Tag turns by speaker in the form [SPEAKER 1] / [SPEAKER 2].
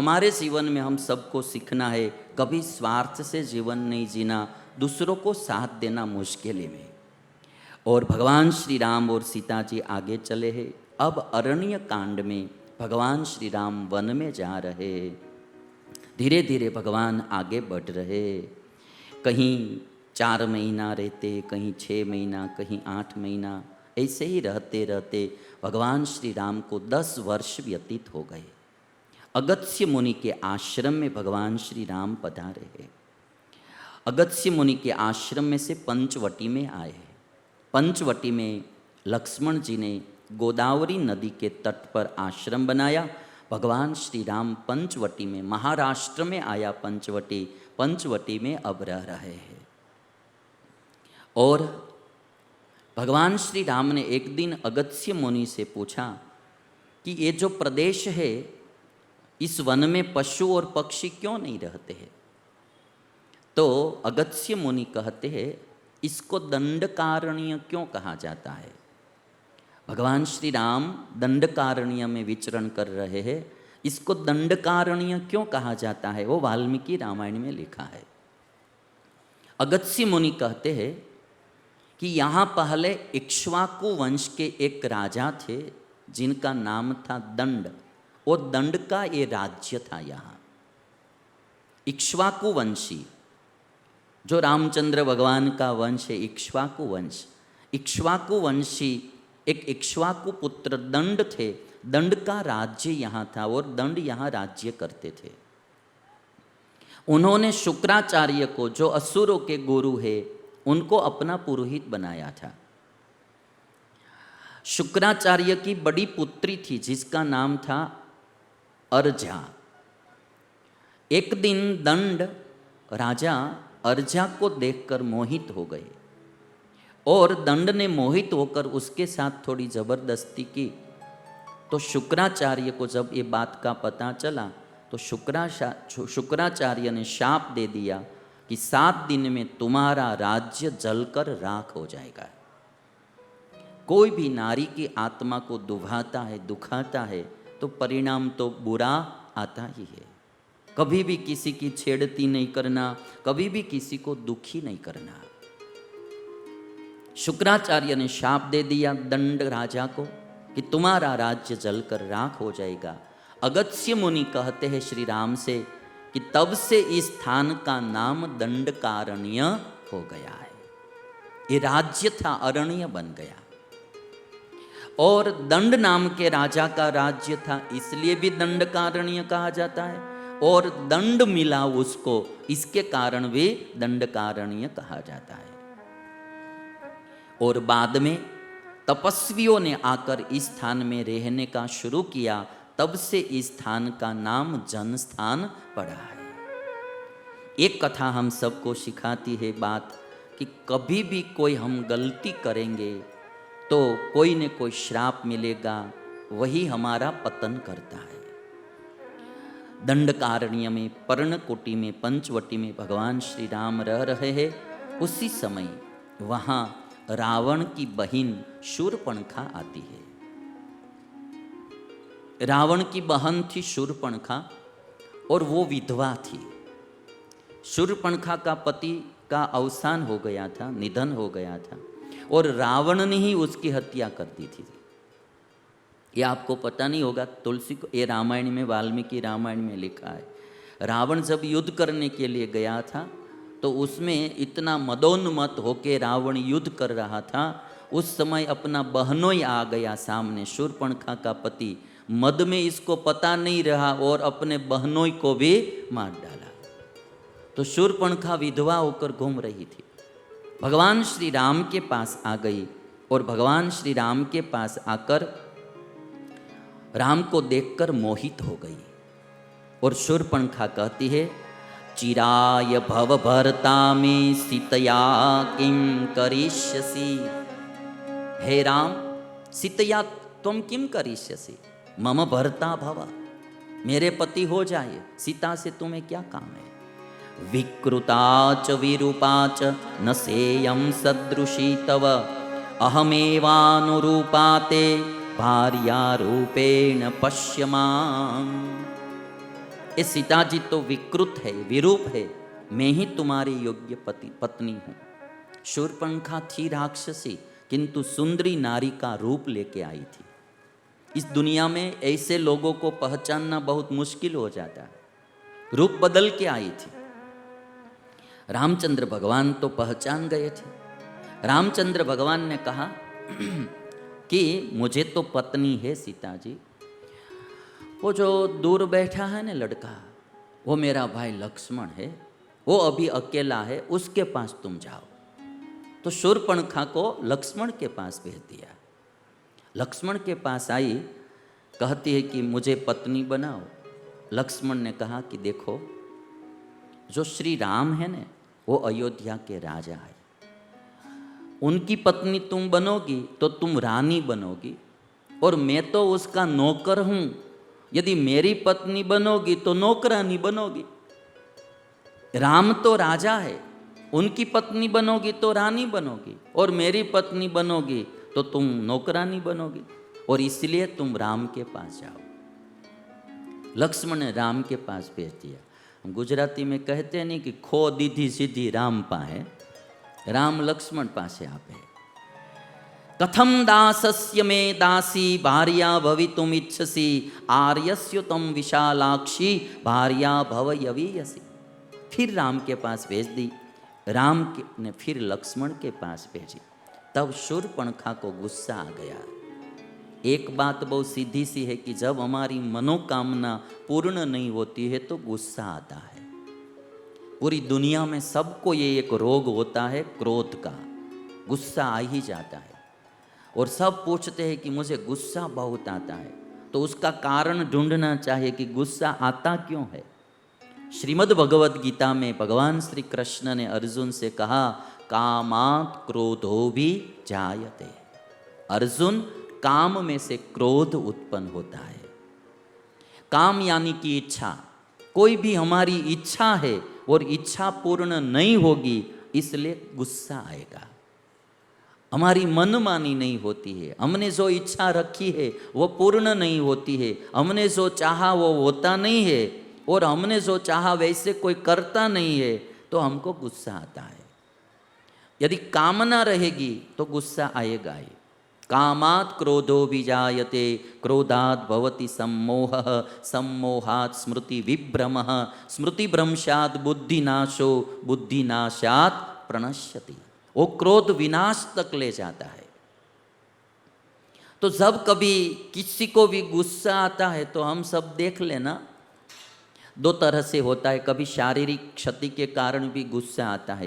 [SPEAKER 1] हमारे जीवन में हम सबको सीखना है, कभी स्वार्थ से जीवन नहीं जीना, दूसरों को साथ देना मुश्किल में। और भगवान श्री राम और सीता जी आगे चले हैं। अब अरण्य कांड में भगवान श्री राम वन में जा रहे, धीरे धीरे भगवान आगे बढ़ रहे। कहीं 4 महीना रहते, कहीं 6 महीना, कहीं 8 महीना, ऐसे ही रहते रहते भगवान श्री राम को 10 वर्ष व्यतीत हो गए। अगस्त्य मुनि के आश्रम में भगवान श्री राम पधारे हैं। अगस्त्य मुनि के आश्रम में से पंचवटी में आए हैं। पंचवटी में लक्ष्मण जी ने गोदावरी नदी के तट पर आश्रम बनाया। भगवान श्री राम पंचवटी में, महाराष्ट्र में आया पंचवटी में अब रह रहे हैं। और भगवान श्री राम ने एक दिन अगस्त्य मुनि से पूछा कि ये जो प्रदेश है, इस वन में पशु और पक्षी क्यों नहीं रहते हैं? तो अगस्त्य मुनि कहते हैं, इसको दंडकारण्य क्यों कहा जाता है? भगवान श्री राम दंडकारण्य में विचरण कर रहे हैं, इसको दंडकारण्य क्यों कहा जाता है? वो वाल्मीकि रामायण में लिखा है। अगस्त्य मुनि कहते हैं कि यहाँ पहले इक्ष्वाकु वंश के एक राजा थे जिनका नाम था दंड। वो दंड का ये राज्य था। यहाँ इक्ष्वाकु वंशी, जो रामचंद्र भगवान का वंश है, इक्ष्वाकु वंश, इक्ष्वाकु वंशी एक इक्ष्वाकु पुत्र दंड थे। दंड का राज्य यहाँ था और दंड यहाँ राज्य करते थे। उन्होंने शुक्राचार्य को, जो असुरों के गुरु है, उनको अपना पुरोहित बनाया था। शुक्राचार्य की बड़ी पुत्री थी जिसका नाम था अर्जा। एक दिन दंड राजा अर्जा को देखकर मोहित हो गए और दंड ने मोहित होकर उसके साथ थोड़ी जबरदस्ती की। तो शुक्राचार्य को जब ये बात का पता चला तो शुक्राचार्य ने शाप दे दिया कि 7 दिन में तुम्हारा राज्य जलकर राख हो जाएगा। कोई भी नारी की आत्मा को दुभाता है, दुखाता है, तो परिणाम तो बुरा आता ही है। कभी भी किसी की छेड़ती नहीं करना, कभी भी किसी को दुखी नहीं करना। शुक्राचार्य ने शाप दे दिया दंड राजा को कि तुम्हारा राज्य जलकर राख हो जाएगा। अगस्त्य मुनि कहते हैं श्री राम से कि तब से इस स्थान का नाम दंडकारण्य हो गया है। ये राज्य था, अरण्य बन गया। और दंड नाम के राजा का राज्य था, इसलिए भी दंडकारण्य कहा जाता है। और दंड मिला उसको, इसके कारण भी दंडकारण्य कहा जाता है। और बाद में तपस्वियों ने आकर इस स्थान में रहने का शुरू किया, तब से इस स्थान का नाम जनस्थान पड़ा है। एक कथा हम सबको सिखाती है बात कि कभी भी कोई हम गलती करेंगे तो कोई न कोई श्राप मिलेगा, वही हमारा पतन करता है। दंडकारण्य में, पर्णकुटी में, पंचवटी में भगवान श्री राम रह रहे हैं। उसी समय वहाँ रावण की बहन शूर्पणखा आती है। रावण की बहन थी शूर्पणखा और वो विधवा थी। शूर्पणखा का पति का अवसान हो गया था, निधन हो गया था, और रावण ने ही उसकी हत्या कर दी थी। ये आपको पता नहीं होगा, तुलसी को ये रामायण में, वाल्मीकि रामायण में लिखा है। रावण जब युद्ध करने के लिए गया था तो उसमें इतना मदोन्मत्त होके रावण युद्ध कर रहा था। उस समय अपना बहनोई आ गया सामने, शूर्पणखा का पति। मद में इसको पता नहीं रहा और अपने बहनोई को भी मार डाला। तो शूर्पणखा विधवा होकर घूम रही थी। भगवान श्री राम के पास आ गई और भगवान श्री राम के पास आकर राम को देखकर मोहित हो गई। और शूर्पणखा कहती है, चिराय भव भरता में सीतया किम करिष्यसि। हे राम, सीतया तुम किम करिष्यसि, मम भरता भव, मेरे पति हो जाए, सीता से तुम्हें क्या काम है। विकृता च विरूपा च न सेयं सदृशी तव, अहमेवानुरूपा ते भार्या रूपेण पश्य माम्। ये सीता जी तो विकृत है, विरूप है, मैं ही तुम्हारी योग्य पत्नी हूँ। शूर्पणखा थी राक्षसी, किंतु सुंदरी नारी का रूप लेके आई थी। इस दुनिया में ऐसे लोगों को पहचानना बहुत मुश्किल हो जाता है। रूप बदल के आई थी। रामचंद्र भगवान तो पहचान गए थे। रामचंद्र भगवान ने कहा कि मुझे तो पत्नी है सीता जी, वो जो दूर बैठा है ना लड़का, वो मेरा भाई लक्ष्मण है, वो अभी अकेला है, उसके पास तुम जाओ। तो शूर्पणखा को लक्ष्मण के पास भेज दिया। लक्ष्मण के पास आई, कहती है कि मुझे पत्नी बनाओ। लक्ष्मण ने कहा कि देखो, जो श्री राम है ना, वो अयोध्या के राजा है, उनकी पत्नी तुम बनोगी तो तुम रानी बनोगी, और मैं तो उसका नौकर हूँ। यदि मेरी पत्नी बनोगी तो नौकरानी बनोगी। राम तो राजा है, उनकी पत्नी बनोगी तो रानी बनोगी, और मेरी पत्नी बनोगी तो तुम नौकरानी बनोगी, और इसलिए तुम राम के पास जाओ। लक्ष्मण ने राम के पास भेज दिया। हम गुजराती में कहते नहीं कि खो दीधी सीधी राम पाए, राम लक्ष्मण पासे आपे। कथम दासस्य मे दासी भार्या भवितुम इच्छसि, आर्यस्युतम विशालाक्षी भार्या भव यवीयसी। फिर राम के पास भेज दी। राम ने फिर लक्ष्मण के पास भेजी। तब शूर्पणखा को गुस्सा आ गया। एक बात बहुत सीधी सी है कि जब हमारी मनोकामना पूर्ण नहीं होती है तो गुस्सा आता है। पूरी दुनिया में सबको ये एक रोग होता है, क्रोध का। गुस्सा आ ही जाता है, और सब पूछते हैं कि मुझे गुस्सा बहुत आता है, तो उसका कारण ढूंढना चाहिए कि गुस्सा आता क्यों है। श्रीमद् भगवद गीता में भगवान श्री कृष्ण ने अर्जुन से कहा, कामात् क्रोधो भी जायते। अर्जुन, काम में से क्रोध उत्पन्न होता है। काम यानी कि इच्छा। कोई भी हमारी इच्छा है और इच्छा पूर्ण नहीं होगी, इसलिए गुस्सा आएगा। हमारी मनमानी नहीं होती है, हमने जो इच्छा रखी है वो पूर्ण नहीं होती है, हमने जो चाहा वो होता नहीं है, और हमने जो चाहा वैसे कोई करता नहीं है, तो हमको गुस्सा आता है। यदि कामना रहेगी तो गुस्सा आएगा ही। कामात् क्रोधो विजायते, क्रोधात् भवति सम्मोहः, सम्मोहात् स्मृति विभ्रमः, स्मृति भ्रंशात् बुद्धिनाशो, बुद्धिनाशात् प्रणश्यति। वो क्रोध विनाश तक ले जाता है। तो जब कभी किसी को भी गुस्सा आता है तो हम सब देख लेना, दो तरह से होता है। कभी शारीरिक क्षति के कारण भी गुस्सा आता है,